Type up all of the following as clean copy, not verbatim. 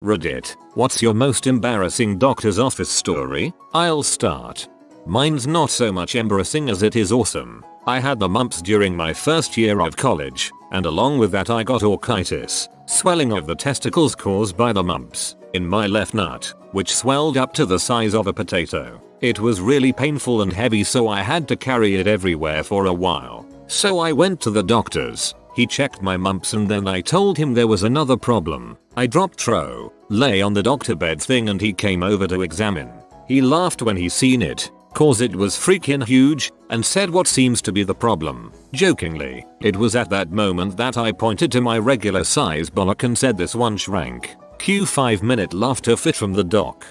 Reddit, what's your most embarrassing doctor's office story? I'll start. Mine's not so much embarrassing as it is awesome. I had the mumps during my first year of college, and along with that I got orchitis, swelling of the testicles caused by the mumps, in my left nut, which swelled up to the size of a potato. It was really painful and heavy, so I had to carry it everywhere for a while. So I went to the doctor's. He checked my mumps and then I told him there was another problem. I dropped Tro, lay on the doctor bed thing, and he came over to examine. He laughed when he seen it, cause it was freaking huge, and said what seems to be the problem. Jokingly, it was at that moment that I pointed to my regular size bollock and said this one shrank. Cue 5-minute laughter fit from the doc.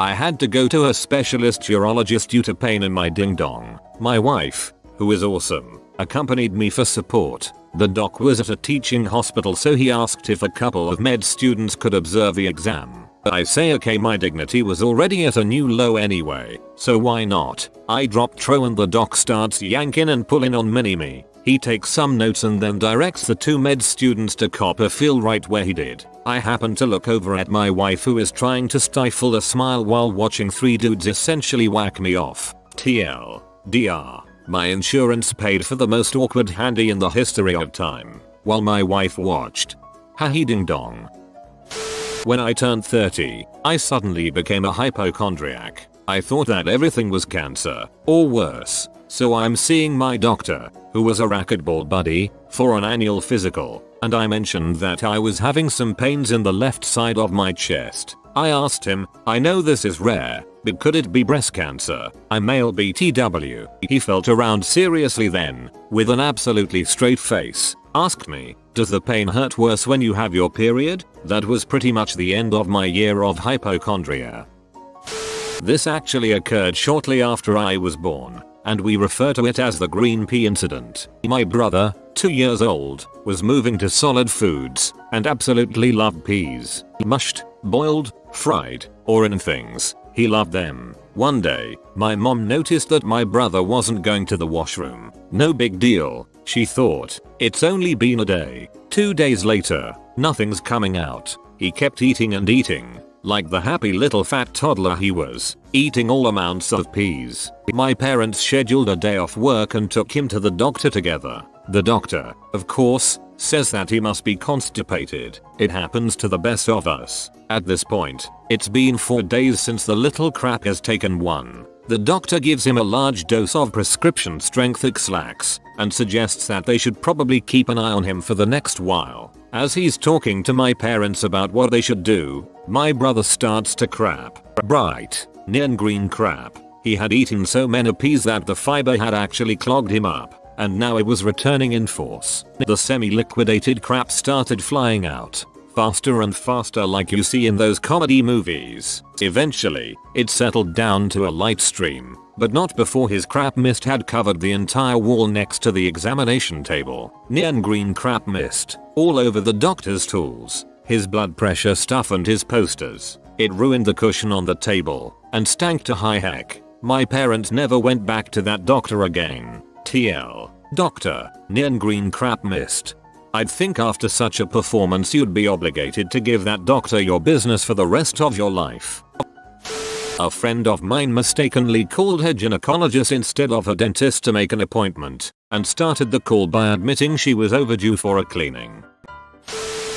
I had to go to a specialist urologist due to pain in my ding dong. My wife, who is awesome, accompanied me for support. The doc was at a teaching hospital, so he asked if a couple of med students could observe the exam. I say okay, my dignity was already at a new low anyway, so why not? I drop Tro and the doc starts yanking and pulling on mini-me. He takes some notes and then directs the two med students to cop a feel right where he did. I happen to look over at my wife, who is trying to stifle a smile while watching three dudes essentially whack me off. TLDR. My insurance paid for the most awkward handy in the history of time, while my wife watched. Ha he ding dong. When I turned 30, I suddenly became a hypochondriac. I thought that everything was cancer, or worse, so I'm seeing my doctor, who was a racquetball buddy, for an annual physical, and I mentioned that I was having some pains in the left side of my chest. I asked him, I know this is rare, but could it be breast cancer? I'm male BTW. He felt around seriously then, with an absolutely straight face, asked me, does the pain hurt worse when you have your period? That was pretty much the end of my year of hypochondria. This actually occurred shortly after I was born, and we refer to it as the green pea incident. My brother, 2 years old, was moving to solid foods, and absolutely loved peas. Mushed, boiled, fried, or in things. He loved them. One day, my mom noticed that my brother wasn't going to the washroom. No big deal, she thought. It's only been a day. 2 days later, nothing's coming out. He kept eating and eating, like the happy little fat toddler he was, eating all amounts of peas. My parents scheduled a day off work and took him to the doctor together. The doctor, of course, says that he must be constipated. It happens to the best of us. At this point, it's been 4 days since the little crap has taken one. The doctor gives him a large dose of prescription strength X-Lax and suggests that they should probably keep an eye on him for the next while. As he's talking to my parents about what they should do, my brother starts to crap. Bright, neon green crap. He had eaten so many peas that the fiber had actually clogged him up, and now it was returning in force. The semi-liquidated crap started flying out, faster and faster, like you see in those comedy movies. Eventually, it settled down to a light stream, but not before his crap mist had covered the entire wall next to the examination table. Neon green crap mist, all over the doctor's tools, his blood pressure stuff and his posters. It ruined the cushion on the table, and stank to high heck. My parents never went back to that doctor again. TL. Doctor, neon green crap mist. I'd think after such a performance you'd be obligated to give that doctor your business for the rest of your life. A friend of mine mistakenly called her gynecologist instead of her dentist to make an appointment, and started the call by admitting she was overdue for a cleaning.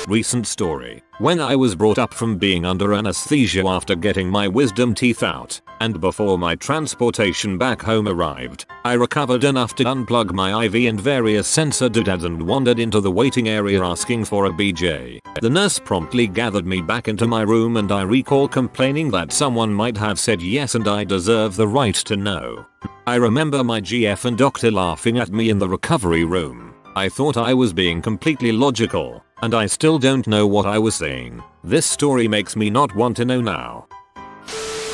Recent story. When I was brought up from being under anesthesia after getting my wisdom teeth out, and before my transportation back home arrived, I recovered enough to unplug my IV and various sensor doodads and wandered into the waiting area asking for a BJ. The nurse promptly gathered me back into my room, and I recall complaining that someone might have said yes and I deserve the right to know. I remember my GF and doctor laughing at me in the recovery room. I thought I was being completely logical, and I still don't know what I was saying. This story makes me not want to know now.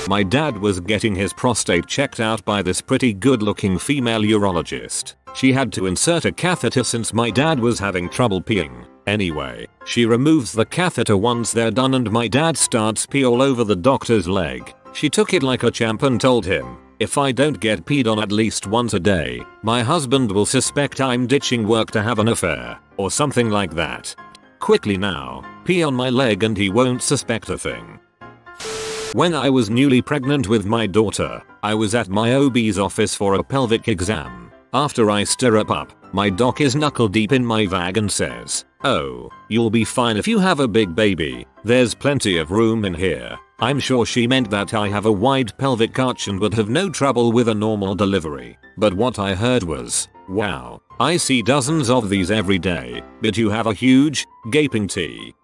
My dad was getting his prostate checked out by this pretty good looking female urologist. She had to insert a catheter since my dad was having trouble peeing. Anyway, she removes the catheter once they're done and my dad starts pee all over the doctor's leg. She took it like a champ and told him, if I don't get peed on at least once a day, my husband will suspect I'm ditching work to have an affair, or something like that. Quickly now, pee on my leg and he won't suspect a thing. When I was newly pregnant with my daughter, I was at my OB's office for a pelvic exam. After I stirrup up, my doc is knuckle deep in my vag and says, "Oh, you'll be fine if you have a big baby. There's plenty of room in here." I'm sure she meant that I have a wide pelvic arch and would have no trouble with a normal delivery. But what I heard was, "Wow, I see dozens of these every day, but you have a huge, gaping T."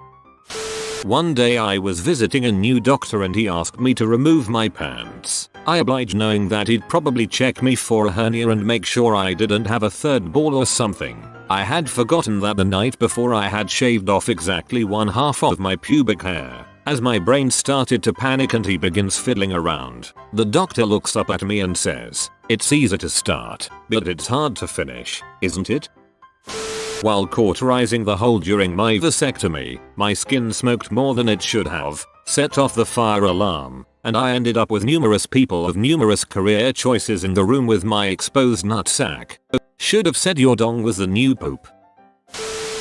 One day I was visiting a new doctor and he asked me to remove my pants. I obliged, knowing that he'd probably check me for a hernia and make sure I didn't have a third ball or something. I had forgotten that the night before I had shaved off exactly one half of my pubic hair. As my brain started to panic and he begins fiddling around, the doctor looks up at me and says, "It's easy to start, but it's hard to finish, isn't it?" While cauterizing the hole during my vasectomy, my skin smoked more than it should have, set off the fire alarm, and I ended up with numerous people of numerous career choices in the room with my exposed nutsack. Should have said your dong was the new poop.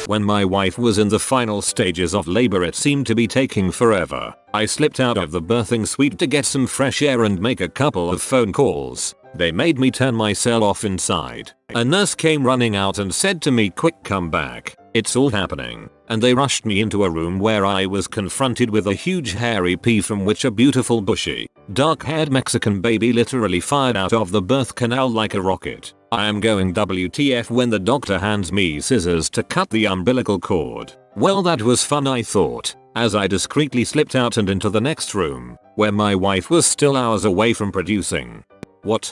When my wife was in the final stages of labor, it seemed to be taking forever. I slipped out of the birthing suite to get some fresh air and make a couple of phone calls. They made me turn my cell off inside. A nurse came running out and said to me, "Quick, come back. It's all happening." And they rushed me into a room where I was confronted with a huge hairy pea from which a beautiful bushy, dark-haired Mexican baby literally fired out of the birth canal like a rocket. I am going WTF when the doctor hands me scissors to cut the umbilical cord. Well, that was fun, I thought, as I discreetly slipped out and into the next room, where my wife was still hours away from producing. What?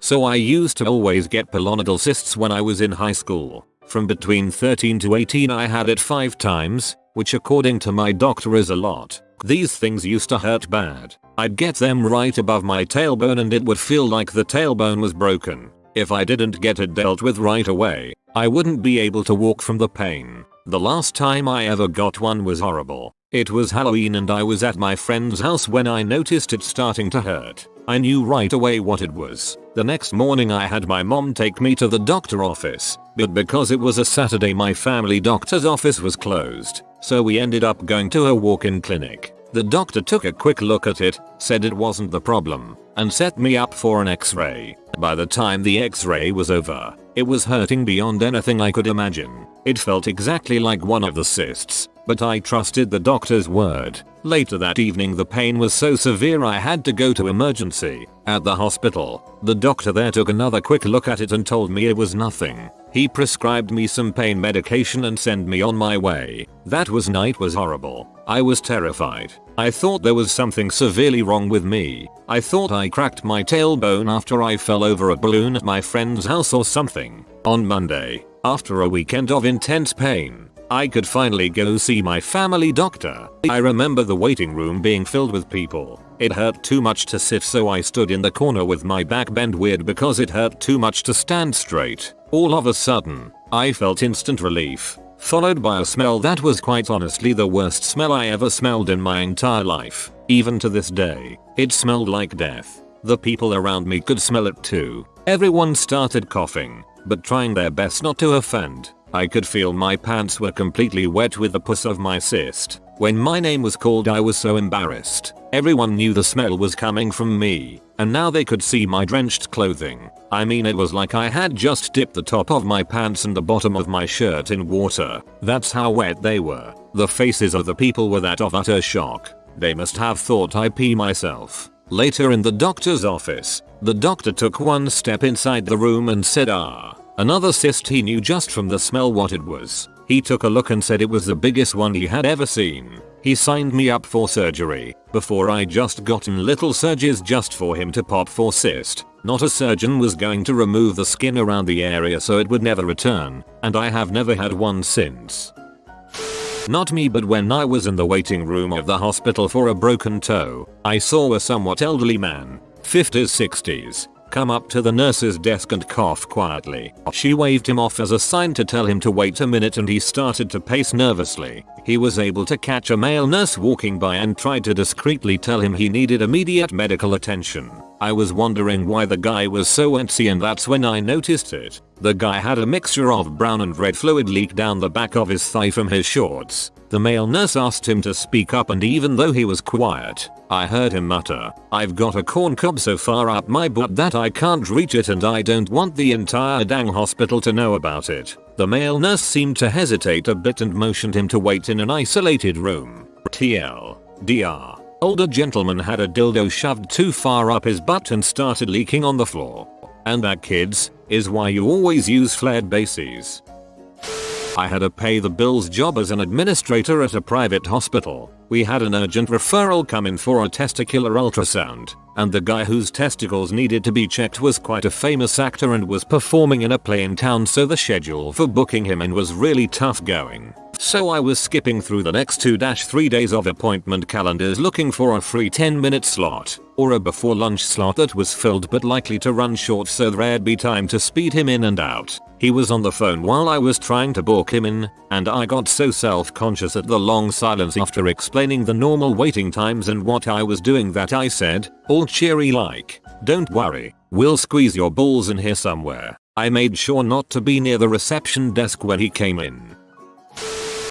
So I used to always get pilonidal cysts when I was in high school. From between 13 to 18 I had it 5 times, which according to my doctor is a lot. These things used to hurt bad. I'd get them right above my tailbone and it would feel like the tailbone was broken. If I didn't get it dealt with right away, I wouldn't be able to walk from the pain. The last time I ever got one was horrible. It was Halloween and I was at my friend's house when I noticed it starting to hurt. I knew right away what it was. The next morning I had my mom take me to the doctor office, but because it was a Saturday my family doctor's office was closed, so we ended up going to a walk-in clinic. The doctor took a quick look at it, said it wasn't the problem, and set me up for an x-ray. By the time the x-ray was over, it was hurting beyond anything I could imagine. It felt exactly like one of the cysts, but I trusted the doctor's word. Later that evening the pain was so severe I had to go to emergency. At the hospital, the doctor there took another quick look at it and told me it was nothing. He prescribed me some pain medication and sent me on my way. That night was horrible. I was terrified. I thought there was something severely wrong with me. I thought I cracked my tailbone after I fell over a balloon at my friend's house or something. On Monday, after a weekend of intense pain, I could finally go see my family doctor. I remember the waiting room being filled with people. It hurt too much to sit, so I stood in the corner with my back bent weird because it hurt too much to stand straight. All of a sudden, I felt instant relief, followed by a smell that was quite honestly the worst smell I ever smelled in my entire life. Even to this day, it smelled like death. The people around me could smell it too. Everyone started coughing, but trying their best not to offend. I could feel my pants were completely wet with the pus of my cyst. When my name was called I was so embarrassed. Everyone knew the smell was coming from me, and now they could see my drenched clothing. I mean, it was like I had just dipped the top of my pants and the bottom of my shirt in water. That's how wet they were. The faces of the people were that of utter shock. They must have thought I pee myself. Later in the doctor's office, the doctor took one step inside the room and said, another cyst. He knew just from the smell what it was. He took a look and said it was the biggest one he had ever seen. He signed me up for surgery. Before I just gotten little surges just for him to pop for cyst. Not a surgeon was going to remove the skin around the area so it would never return, and I have never had one since. Not me, but when I was in the waiting room of the hospital for a broken toe, I saw a somewhat elderly man, 50s 60s, come up to the nurse's desk and cough quietly. She waved him off as a sign to tell him to wait a minute and he started to pace nervously. He was able to catch a male nurse walking by and tried to discreetly tell him he needed immediate medical attention. I was wondering why the guy was so antsy, and that's when I noticed it. The guy had a mixture of brown and red fluid leak down the back of his thigh from his shorts. The male nurse asked him to speak up, and even though he was quiet, I heard him mutter, "I've got a corn cob so far up my butt that I can't reach it, and I don't want the entire dang hospital to know about it." The male nurse seemed to hesitate a bit and motioned him to wait in an isolated room. TLDR. Older gentleman had a dildo shoved too far up his butt and started leaking on the floor. And that, kids, is why you always use flared bases. I had a pay the bills job as an administrator at a private hospital. We had an urgent referral come in for a testicular ultrasound, and the guy whose testicles needed to be checked was quite a famous actor and was performing in a play in town, so the schedule for booking him in was really tough going. So I was skipping through the next 2-3 days of appointment calendars looking for a free 10-minute slot, or a before lunch slot that was filled but likely to run short, so there'd be time to speed him in and out. He was on the phone while I was trying to book him in, and I got so self-conscious at the long silence after explaining the normal waiting times and what I was doing that I said, all cheery like, "Don't worry, we'll squeeze your balls in here somewhere." I made sure not to be near the reception desk when he came in.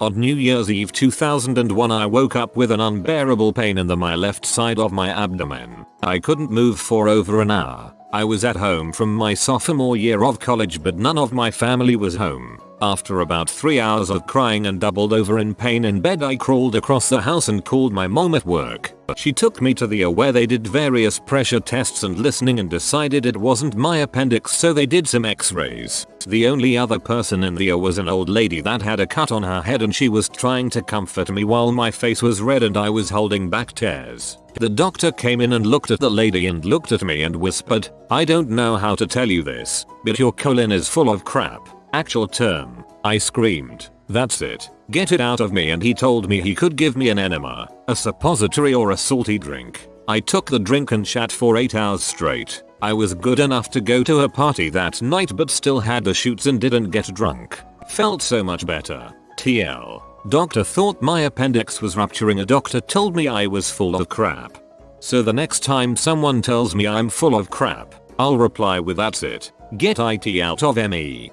On New Year's Eve 2001, I woke up with an unbearable pain in my left side of my abdomen. I couldn't move for over an hour. I was at home from my sophomore year of college, but none of my family was home. After about 3 hours of crying and doubled over in pain in bed, I crawled across the house and called my mom at work. She took me to the ER where they did various pressure tests and listening and decided it wasn't my appendix, so they did some x-rays. The only other person in the ER was an old lady that had a cut on her head, and she was trying to comfort me while my face was red and I was holding back tears. The doctor came in and looked at the lady and looked at me and whispered, "I don't know how to tell you this, but your colon is full of crap." Actual term. I screamed, "That's it. Get it out of me," and he told me he could give me an enema, a suppository, or a salty drink. I took the drink and shat for 8 hours straight. I was good enough to go to a party that night but still had the shoots and didn't get drunk. Felt so much better. TL. Doctor thought my appendix was rupturing. A doctor told me I was full of crap. So the next time someone tells me I'm full of crap, I'll reply with, "That's it. Get it out of me."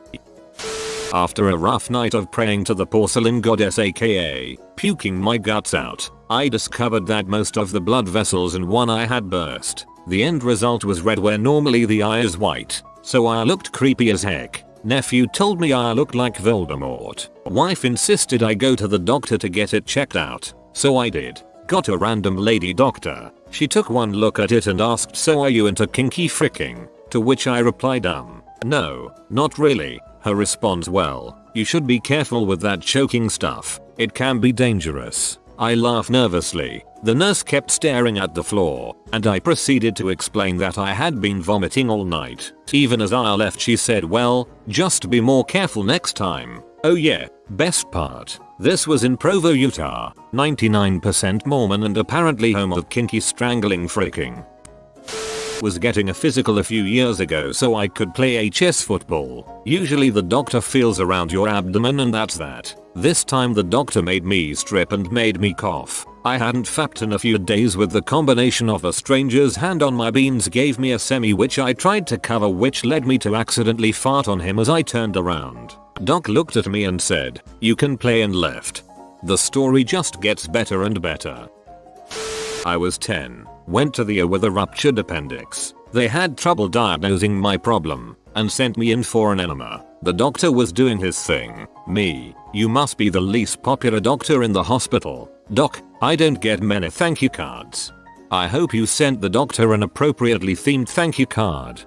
After a rough night of praying to the porcelain goddess aka puking my guts out, I discovered that most of the blood vessels in one eye had burst. The end result was red where normally the eye is white, so I looked creepy as heck. Nephew told me I looked like Voldemort. Wife insisted I go to the doctor to get it checked out, so I did. Got a random lady doctor. She took one look at it and asked, "So are you into kinky fricking?" To which I replied, "No, not really." Her response, "Well, you should be careful with that choking stuff. It can be dangerous." I laughed nervously. The nurse kept staring at the floor, and I proceeded to explain that I had been vomiting all night. Even as I left, she said, "Well, just be more careful next time." Oh yeah, best part. This was in Provo, Utah, 99% Mormon and apparently home of kinky strangling fricking. Was getting a physical a few years ago so I could play HS football. Usually the doctor feels around your abdomen and that's that. This time the doctor made me strip and made me cough. I hadn't fapped in a few days with the combination of a stranger's hand on my beans gave me a semi which I tried to cover, which led me to accidentally fart on him as I turned around. Doc looked at me and said, "You can play," and left. The story just gets better and better. I was 10. Went to the ER with a ruptured appendix. They had trouble diagnosing my problem and sent me in for an enema. The doctor was doing his thing. Me, "You must be the least popular doctor in the hospital. Doc, I don't get many thank you cards." I hope you sent the doctor an appropriately themed thank you card.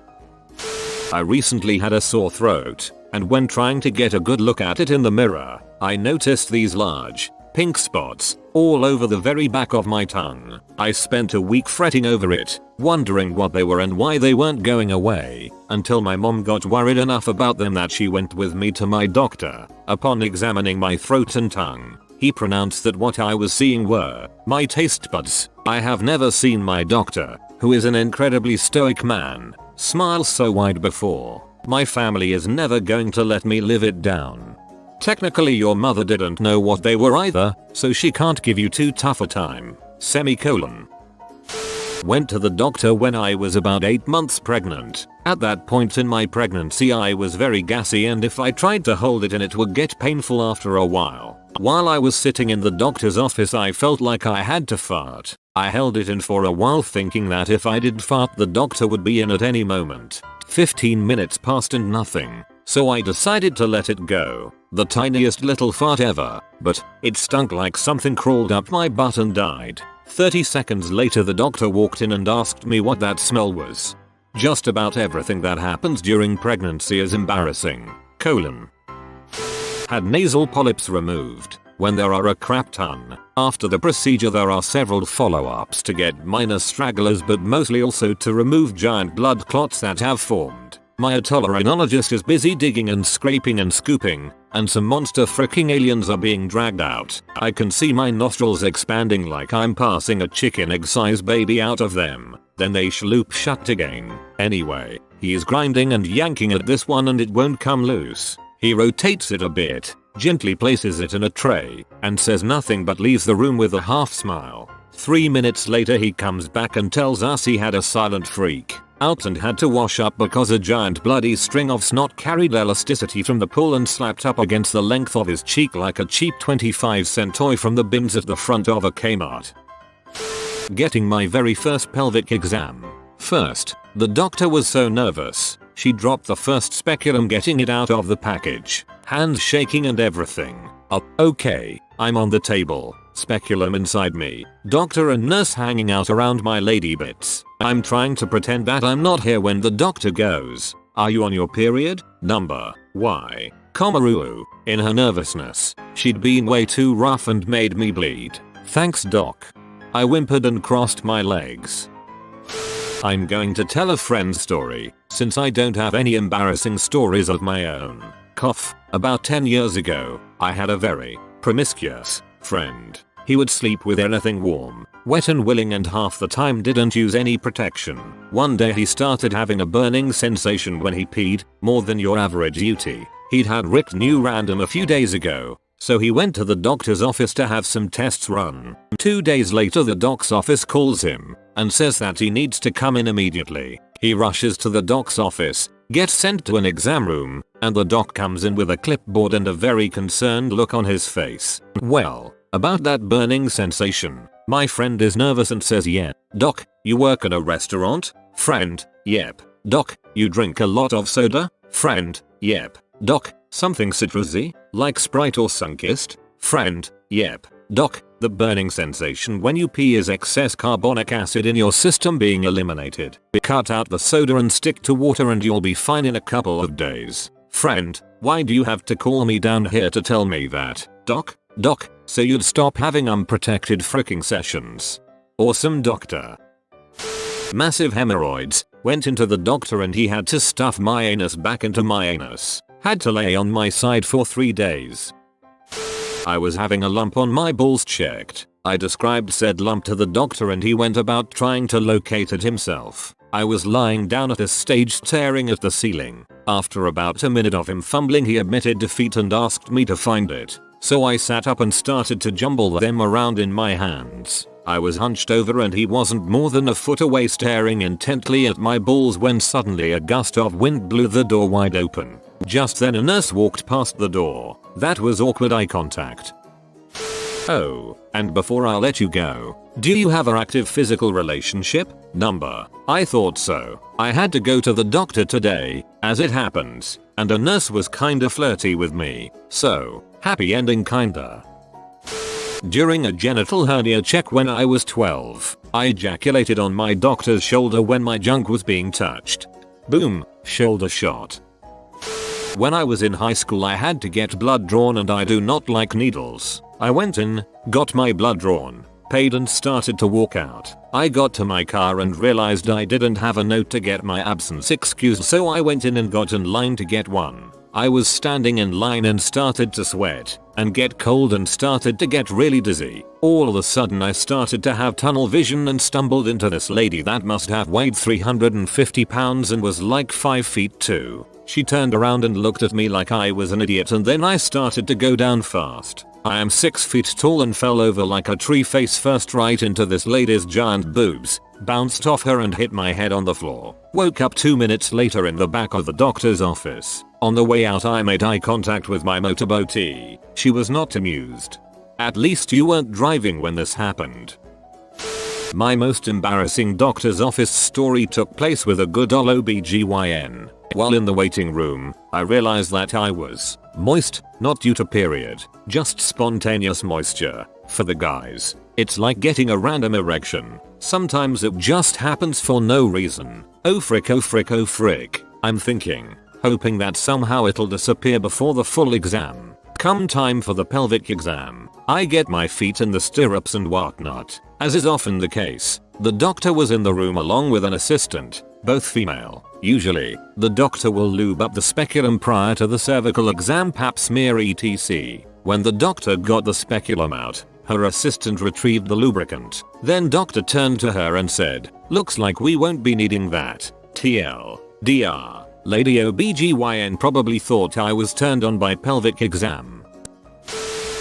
I recently had a sore throat, and when trying to get a good look at it in the mirror, I noticed these large, pink spots all over the very back of my tongue. I spent a week fretting over it, wondering what they were and why they weren't going away, until my mom got worried enough about them that she went with me to my doctor. Upon examining my throat and tongue, he pronounced that what I was seeing were my taste buds. I have never seen my doctor, who is an incredibly stoic man, smile so wide before. My family is never going to let me live it down. Technically your mother didn't know what they were either, so she can't give you too tough a time. Semicolon. Went to the doctor when I was about 8 months pregnant. At that point in my pregnancy I was very gassy, and if I tried to hold it in it would get painful after a while. While I was sitting in the doctor's office I felt like I had to fart. I held it in for a while thinking that if I did fart the doctor would be in at any moment. 15 minutes passed and nothing. So I decided to let it go. The tiniest little fart ever, but it stunk like something crawled up my butt and died. 30 seconds later the doctor walked in and asked me what that smell was. Just about everything that happens during pregnancy is embarrassing. Had nasal polyps removed. When there are a crap ton. After the procedure there are several follow-ups to get minor stragglers, but mostly also to remove giant blood clots that have formed. My otolaryngologist is busy digging and scraping and scooping, and some monster fricking aliens are being dragged out. I can see my nostrils expanding like I'm passing a chicken egg-sized baby out of them. Then they shloop shut again. Anyway, he's grinding and yanking at this one and it won't come loose. He rotates it a bit, gently places it in a tray, and says nothing but leaves the room with a half smile. 3 minutes later he comes back and tells us he had a silent freak out and had to wash up because a giant bloody string of snot carried elasticity from the pool and slapped up against the length of his cheek like a cheap 25-cent toy from the bins at the front of a Kmart. Getting my very first pelvic exam. First, the doctor was so nervous. She dropped the first speculum getting it out of the package. Hands shaking and everything. Okay, I'm on the table. Speculum inside me. Doctor and nurse hanging out around my lady bits. I'm trying to pretend that I'm not here when the doctor goes, "Are you on your period? Number Y, Komaru." In her nervousness, she'd been way too rough and made me bleed. "Thanks doc." I whimpered and crossed my legs. I'm going to tell a friend's story, since I don't have any embarrassing stories of my own. Cough. About 10 years ago, I had a very promiscuous friend. He would sleep with anything warm, wet and willing, and half the time didn't use any protection. One day he started having a burning sensation when he peed, more than your average UT. He'd had ripped new random a few days ago, so he went to the doctor's office to have some tests run. 2 days later the doc's office calls him and says that he needs to come in immediately. He rushes to the doc's office, gets sent to an exam room, and the doc comes in with a clipboard and a very concerned look on his face. "Well, about that burning sensation." My friend is nervous and says, "Yeah, doc, you work at a restaurant?" Friend, "Yep." "Doc, you drink a lot of soda?" Friend, "Yep." "Doc, something citrusy, like Sprite or Sunkist?" Friend, "Yep." "Doc, the burning sensation when you pee is excess carbonic acid in your system being eliminated. Cut out the soda and stick to water and you'll be fine in a couple of days." Friend, "Why do you have to call me down here to tell me that, doc?" "Doc, so you'd stop having unprotected fricking sessions." Awesome doctor. Massive hemorrhoids. Went into the doctor and he had to stuff my anus back into my anus. Had to lay on my side for 3 days. I was having a lump on my balls checked. I described said lump to the doctor and he went about trying to locate it himself. I was lying down at a stage staring at the ceiling. After about a minute of him fumbling he admitted defeat and asked me to find it. So I sat up and started to jumble them around in my hands. I was hunched over and he wasn't more than a foot away staring intently at my balls when suddenly a gust of wind blew the door wide open. Just then a nurse walked past the door. That was awkward eye contact. Oh, and before I let you go, do you have an active physical relationship? Number. I thought so. I had to go to the doctor today, as it happens, and a nurse was kinda flirty with me. So, happy ending kinda. During a genital hernia check when I was 12, I ejaculated on my doctor's shoulder when my junk was being touched. Boom, shoulder shot. When I was in high school I had to get blood drawn and I do not like needles. I went in, got my blood drawn, paid and started to walk out. I got to my car and realized I didn't have a note to get my absence excused, so I went in and got in line to get one. I was standing in line and started to sweat and get cold and started to get really dizzy. All of a sudden I started to have tunnel vision and stumbled into this lady that must have weighed 350 pounds and was like 5 feet 2. She turned around and looked at me like I was an idiot and then I started to go down fast. I am 6 feet tall and fell over like a tree face first right into this lady's giant boobs, bounced off her and hit my head on the floor. Woke up 2 minutes later in the back of the doctor's office. On the way out I made eye contact with my motorboatee. She was not amused. At least you weren't driving when this happened. My most embarrassing doctor's office story took place with a good ol' OBGYN. While in the waiting room, I realized that I was moist, not due to period, just spontaneous moisture. For the guys, it's like getting a random erection. Sometimes it just happens for no reason. Oh frick, oh frick, oh frick. I'm thinking, hoping that somehow it'll disappear before the full exam. Come time for the pelvic exam, I get my feet in the stirrups and whatnot. As is often the case, the doctor was in the room along with an assistant, both female. Usually, the doctor will lube up the speculum prior to the cervical exam, pap smear etc. When the doctor got the speculum out, her assistant retrieved the lubricant. Then doctor turned to her and said, "Looks like we won't be needing that." TLDR. Lady OBGYN probably thought I was turned on by pelvic exam.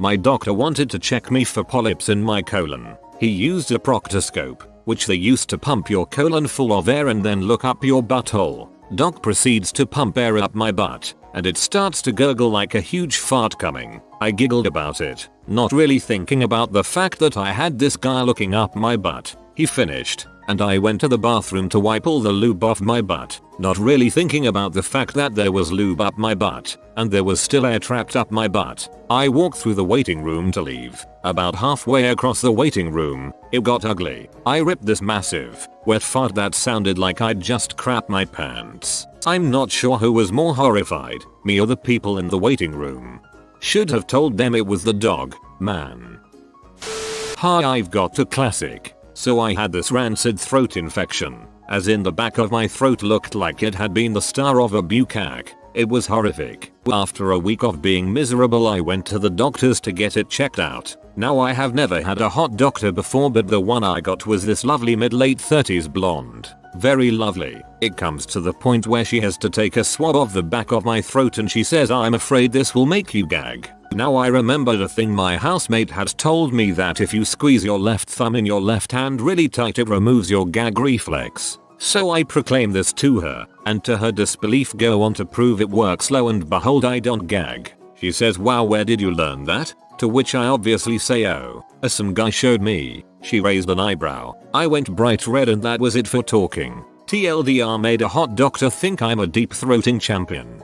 My doctor wanted to check me for polyps in my colon. He used a proctoscope, which they used to pump your colon full of air and then look up your butthole. Doc proceeds to pump air up my butt, and it starts to gurgle like a huge fart coming. I giggled about it, not really thinking about the fact that I had this guy looking up my butt. He finished, and I went to the bathroom to wipe all the lube off my butt, not really thinking about the fact that there was lube up my butt, and there was still air trapped up my butt. I walked through the waiting room to leave. About halfway across the waiting room, it got ugly. I ripped this massive, wet fart that sounded like I'd just crapped my pants. I'm not sure who was more horrified, me or the people in the waiting room. Should have told them it was the dog, man. Hi, I've got a classic. So I had this rancid throat infection, as in the back of my throat looked like it had been the star of a bukkake. It was horrific. After a week of being miserable I went to the doctors to get it checked out. Now I have never had a hot doctor before, but the one I got was this lovely mid-late 30s blonde. Very lovely. It comes to the point where she has to take a swab of the back of my throat and she says, "I'm afraid this will make you gag." Now I remember the thing my housemate had told me, that if you squeeze your left thumb in your left hand really tight it removes your gag reflex. So I proclaim this to her, and to her disbelief go on to prove it works. Lo and behold, I don't gag. She says, "Wow, where did you learn that?" To which I obviously say, "Oh, some guy showed me." She raised an eyebrow. I went bright red and that was it for talking. TLDR made a hot doctor think I'm a deep throating champion.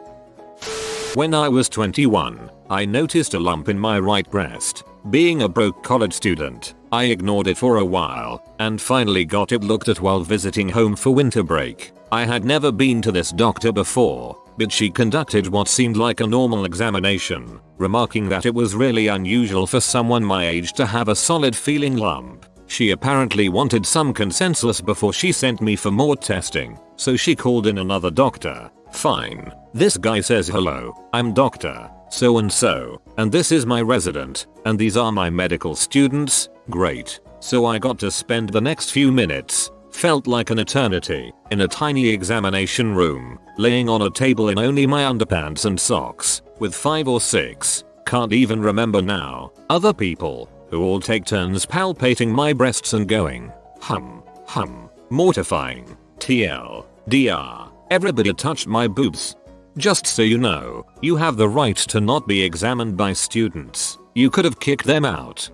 When I was 21, I noticed a lump in my right breast. Being a broke college student, I ignored it for a while, and finally got it looked at while visiting home for winter break. I had never been to this doctor before, but she conducted what seemed like a normal examination, remarking that it was really unusual for someone my age to have a solid feeling lump. She apparently wanted some consensus before she sent me for more testing, so she called in another doctor. Fine. This guy says, "Hello, I'm Dr. so and so, and this is my resident, and these are my medical students." Great. So I got to spend the next few minutes, felt like an eternity, in a tiny examination room, laying on a table in only my underpants and socks, with 5 or 6, can't even remember now, other people, who all take turns palpating my breasts and going, hum, mortifying. TLDR. Everybody touched my boobs. Just so you know, you have the right to not be examined by students. You could have kicked them out.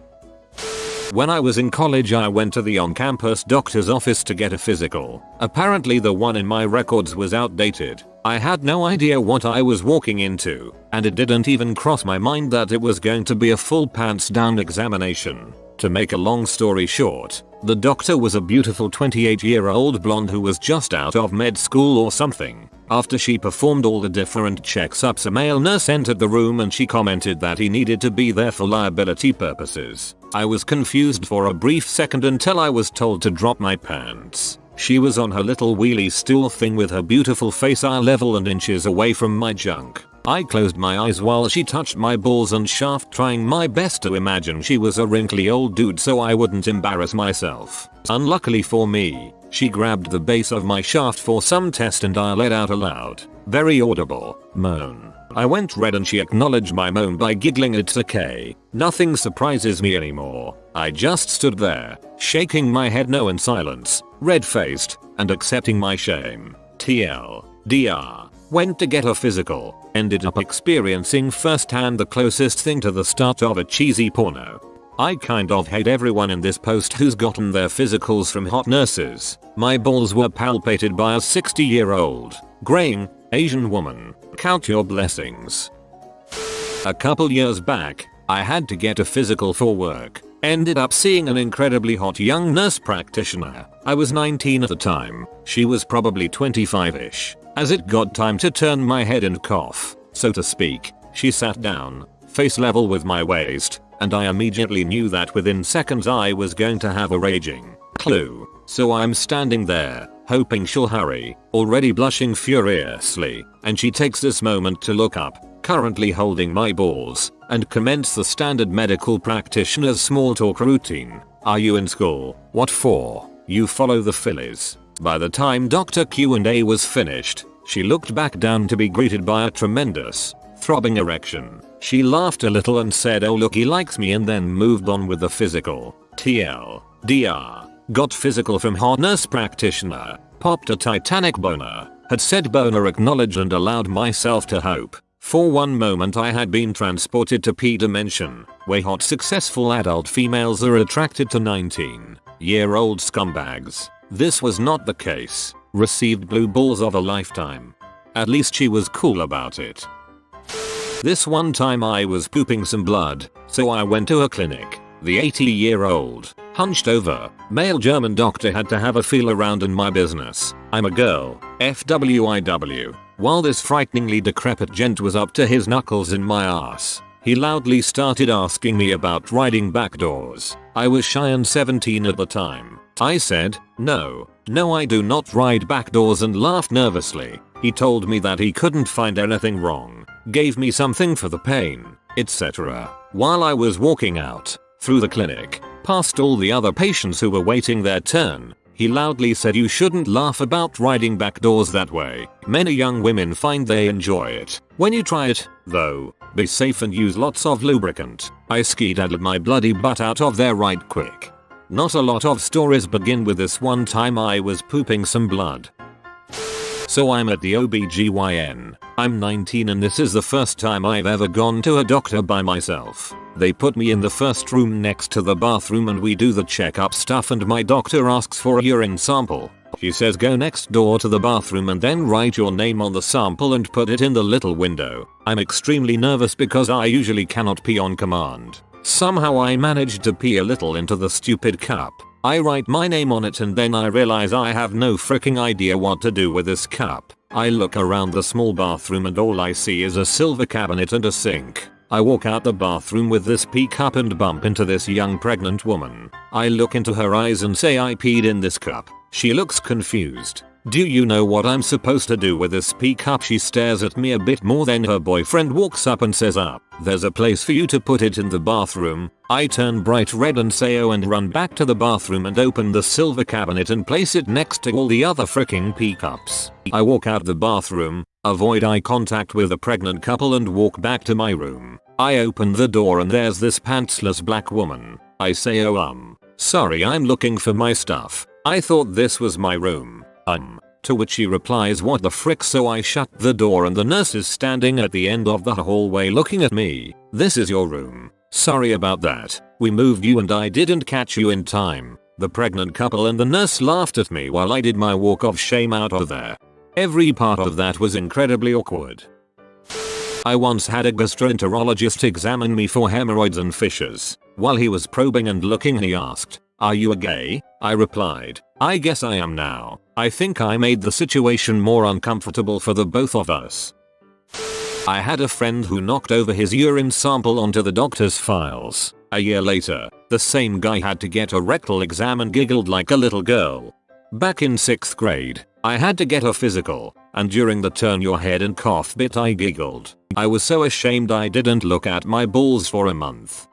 When I was in college I went to the on-campus doctor's office to get a physical. Apparently the one in my records was outdated. I had no idea what I was walking into, and it didn't even cross my mind that it was going to be a full pants down examination. To make a long story short, the doctor was a beautiful 28-year-old blonde who was just out of med school or something. After she performed all the different checks-ups, a male nurse entered the room and she commented that he needed to be there for liability purposes. I was confused for a brief second until I was told to drop my pants. She was on her little wheelie stool thing with her beautiful face eye level and inches away from my junk. I closed my eyes while she touched my balls and shaft, trying my best to imagine she was a wrinkly old dude so I wouldn't embarrass myself. Unluckily for me, she grabbed the base of my shaft for some test and I let out a loud, very audible moan. I went red and she acknowledged my moan by giggling. It's okay. Nothing surprises me anymore. I just stood there, shaking my head no in silence, red-faced, and accepting my shame. TLDR. Went to get a physical, ended up experiencing firsthand the closest thing to the start of a cheesy porno. I kind of hate everyone in this post who's gotten their physicals from hot nurses. My balls were palpated by a 60-year-old, graying, Asian woman. Count your blessings. A couple years back, I had to get a physical for work. Ended up seeing an incredibly hot young nurse practitioner. I was 19 at the time. She was probably 25-ish. As it got time to turn my head and cough, so to speak, she sat down, face level with my waist, and I immediately knew that within seconds I was going to have a raging clue. So I'm standing there, hoping she'll hurry, already blushing furiously, and she takes this moment to look up, currently holding my balls, and commence the standard medical practitioner's small talk routine. Are you in school? What for? You follow the fillies. By the time Dr. Q&A was finished, she looked back down to be greeted by a tremendous, throbbing erection. She laughed a little and said, "Oh look, he likes me," and then moved on with the physical. TLDR. Got physical from hot nurse practitioner. Popped a Titanic boner. Had said boner acknowledged and allowed myself to hope. For one moment I had been transported to P dimension, where hot successful adult females are attracted to 19-year-old scumbags. This was not the case. Received blue balls of a lifetime. At least she was cool about it. This one time I was pooping some blood, so I went to a clinic. The 80-year-old, hunched over, male German doctor had to have a feel around in my business. I'm a girl, FWIW. While this frighteningly decrepit gent was up to his knuckles in my ass, he loudly started asking me about riding back doors. I was shy and 17 at the time. I said, no I do not ride back doors, and laughed nervously. He told me that he couldn't find anything wrong, gave me something for the pain, etc. While I was walking out, through the clinic, past all the other patients who were waiting their turn, he loudly said, "You shouldn't laugh about riding back doors that way. Many young women find they enjoy it. When you try it, though, be safe and use lots of lubricant." I skedaddled my bloody butt out of there right quick. Not a lot of stories begin with this one time I was pooping some blood. So I'm at the OBGYN. I'm 19 and this is the first time I've ever gone to a doctor by myself. They put me in the first room next to the bathroom and we do the checkup stuff, and my doctor asks for a urine sample. She says, "Go next door to the bathroom and then write your name on the sample and put it in the little window." I'm extremely nervous because I usually cannot pee on command. Somehow I managed to pee a little into the stupid cup. I write my name on it and then I realize I have no freaking idea what to do with this cup. I look around the small bathroom and all I see is a silver cabinet and a sink. I walk out the bathroom with this pee cup and bump into this young pregnant woman. I look into her eyes and say, "I peed in this cup." She looks confused. "Do you know what I'm supposed to do with this pee cup?" She stares at me a bit more, then her boyfriend walks up and says, "There's a place for you to put it in the bathroom." I turn bright red and say "Oh," and run back to the bathroom and open the silver cabinet and place it next to all the other freaking pee cups. I walk out the bathroom, avoid eye contact with the pregnant couple and walk back to my room. I open the door and there's this pantsless black woman. I say, "Oh, sorry, I'm looking for my stuff. I thought this was my room." To which she replies, "What the frick?" So I shut the door and the nurse is standing at the end of the hallway looking at me. "This is your room. Sorry about that. We moved you and I didn't catch you in time." The pregnant couple and the nurse laughed at me while I did my walk of shame out of there. Every part of that was incredibly awkward. I once had a gastroenterologist examine me for hemorrhoids and fissures. While he was probing and looking, he asked, "Are you a gay?" I replied, "I guess I am now." I think I made the situation more uncomfortable for the both of us. I had a friend who knocked over his urine sample onto the doctor's files. A year later, the same guy had to get a rectal exam and giggled like a little girl. Back in 6th grade, I had to get a physical, and during the turn your head and cough bit I giggled. I was so ashamed I didn't look at my balls for a month.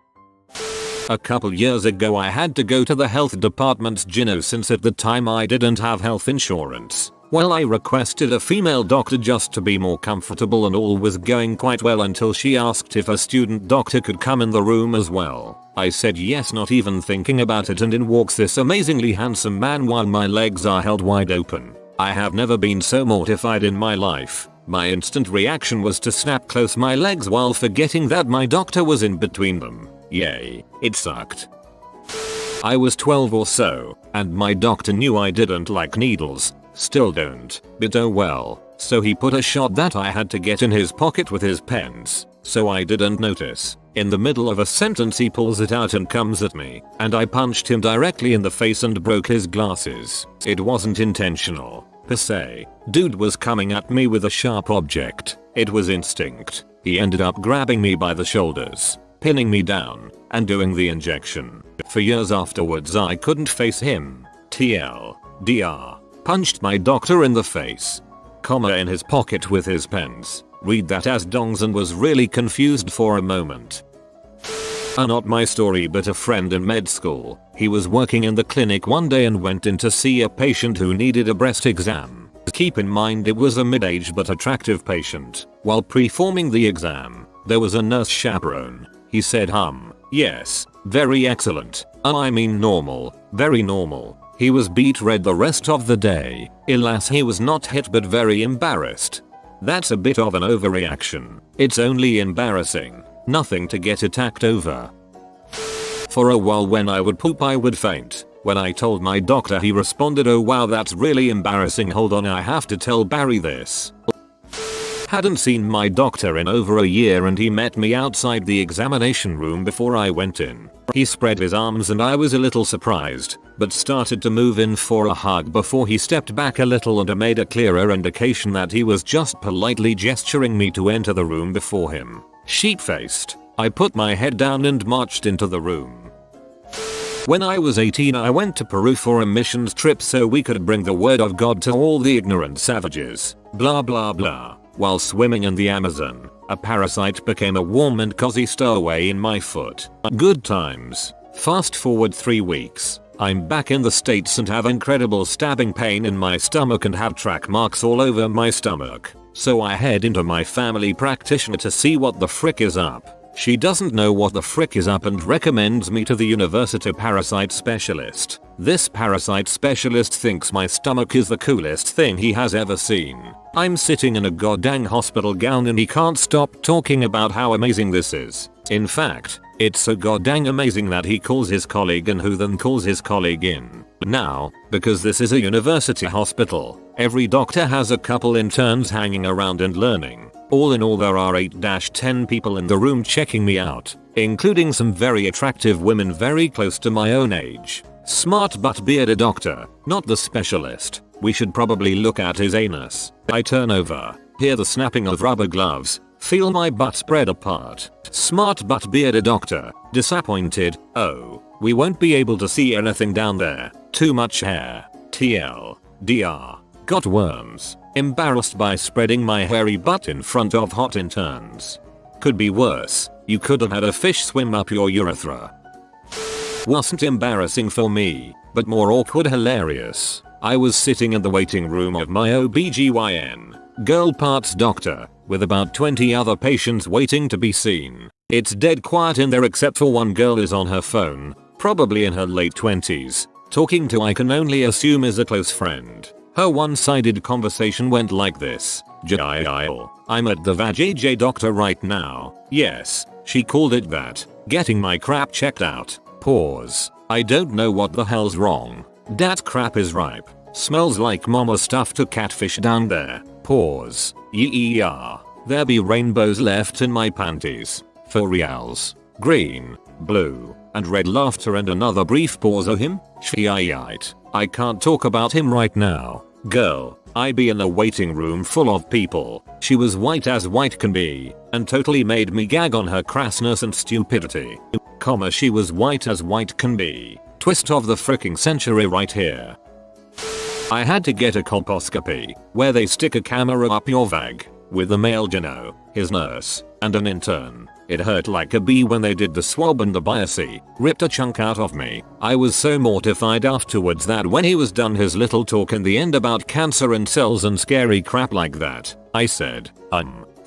A couple years ago I had to go to the health department's gyno since at the time I didn't have health insurance. Well, I requested a female doctor just to be more comfortable and all was going quite well until she asked if a student doctor could come in the room as well. I said yes, not even thinking about it, and in walks this amazingly handsome man while my legs are held wide open. I have never been so mortified in my life. My instant reaction was to snap close my legs while forgetting that my doctor was in between them. Yay, it sucked. I was 12 or so, and my doctor knew I didn't like needles. Still don't, but oh well. So he put a shot that I had to get in his pocket with his pens, so I didn't notice. In the middle of a sentence he pulls it out and comes at me, and I punched him directly in the face and broke his glasses. It wasn't intentional, per se. Dude was coming at me with a sharp object. It was instinct. He ended up grabbing me by the shoulders, pinning me down, and doing the injection. For years afterwards I couldn't face him. TLDR. Punched my doctor in the face. Comma in his pocket with his pens. Read that as dongs and was really confused for a moment. Not my story, but a friend in med school. He was working in the clinic one day and went in to see a patient who needed a breast exam. Keep in mind it was a mid-aged but attractive patient. While performing the exam, there was a nurse chaperone. He said yes, very excellent. I mean normal, very normal. He was beet red the rest of the day. Alas, he was not hit but very embarrassed. That's a bit of an overreaction. It's only embarrassing. Nothing to get attacked over. For a while when I would poop I would faint. When I told my doctor he responded, "Oh wow, that's really embarrassing. Hold on, I have to tell Barry this." Hadn't seen my doctor in over a year and he met me outside the examination room before I went in. He spread his arms and I was a little surprised, but started to move in for a hug before he stepped back a little and made a clearer indication that he was just politely gesturing me to enter the room before him. Sheep-faced, I put my head down and marched into the room. When I was 18 I went to Peru for a missions trip so we could bring the word of God to all the ignorant savages. Blah blah blah. While swimming in the Amazon, a parasite became a warm and cozy stowaway in my foot. Good times. Fast forward 3 weeks. I'm back in the States and have incredible stabbing pain in my stomach and have track marks all over my stomach. So I head into my family practitioner to see what the frick is up. She doesn't know what the frick is up and recommends me to the university parasite specialist. This parasite specialist thinks my stomach is the coolest thing he has ever seen. I'm sitting in a goddamn hospital gown and he can't stop talking about how amazing this is. In fact, it's so goddamn amazing that he calls his colleague and who then calls his colleague in. Now, because this is a university hospital, every doctor has a couple interns hanging around and learning. All in all there are 8-10 people in the room checking me out, including some very attractive women very close to my own age. Smart but bearded doctor, not the specialist. We should probably look at his anus. I turn over, hear the snapping of rubber gloves, feel my butt spread apart. Smart but bearded doctor, disappointed, "Oh, we won't be able to see anything down there. Too much hair. TLDR. Got worms. Embarrassed by spreading my hairy butt in front of hot interns. Could be worse. You could have had a fish swim up your urethra." Wasn't embarrassing for me, but more awkward hilarious. I was sitting in the waiting room of my OBGYN, girl parts doctor, with about 20 other patients waiting to be seen. It's dead quiet in there except for one girl is on her phone, probably in her late 20s, talking to I can only assume is a close friend. Her one-sided conversation went like this: "Jil, I'm at the VAJ doctor right now." Yes, she called it that. "Getting my crap checked out." Pause. "I don't know what the hell's wrong. Dat crap is ripe. Smells like mama stuff to catfish down there." Pause. "Yeah. There be rainbows left in my panties. For reals. Green, blue, and red." Laughter and another brief pause. "Oh him? Shit. I can't talk about him right now. Girl, I be in a waiting room full of people. She was white as white can be, and totally made me gag on her crassness and stupidity. Comma, she was white as white can be. Twist of the fricking century right here. I had to get a colposcopy, where they stick a camera up your vag, with the male geno, his nurse, and an intern. It hurt like a bee when they did the swab and the biopsy ripped a chunk out of me. I was so mortified afterwards that when he was done his little talk in the end about cancer and cells and scary crap like that, I said,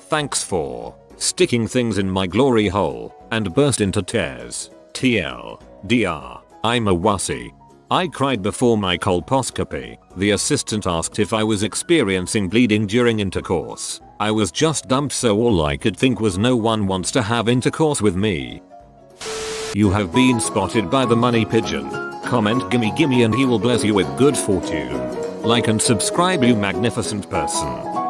thanks for sticking things in my glory hole, and burst into tears. TLDR, I'm a wussy. I cried before my colposcopy. The assistant asked if I was experiencing bleeding during intercourse. I was just dumped, so all I could think was no one wants to have intercourse with me. You have been spotted by the money pigeon. Comment gimme gimme and he will bless you with good fortune. Like and subscribe, you magnificent person.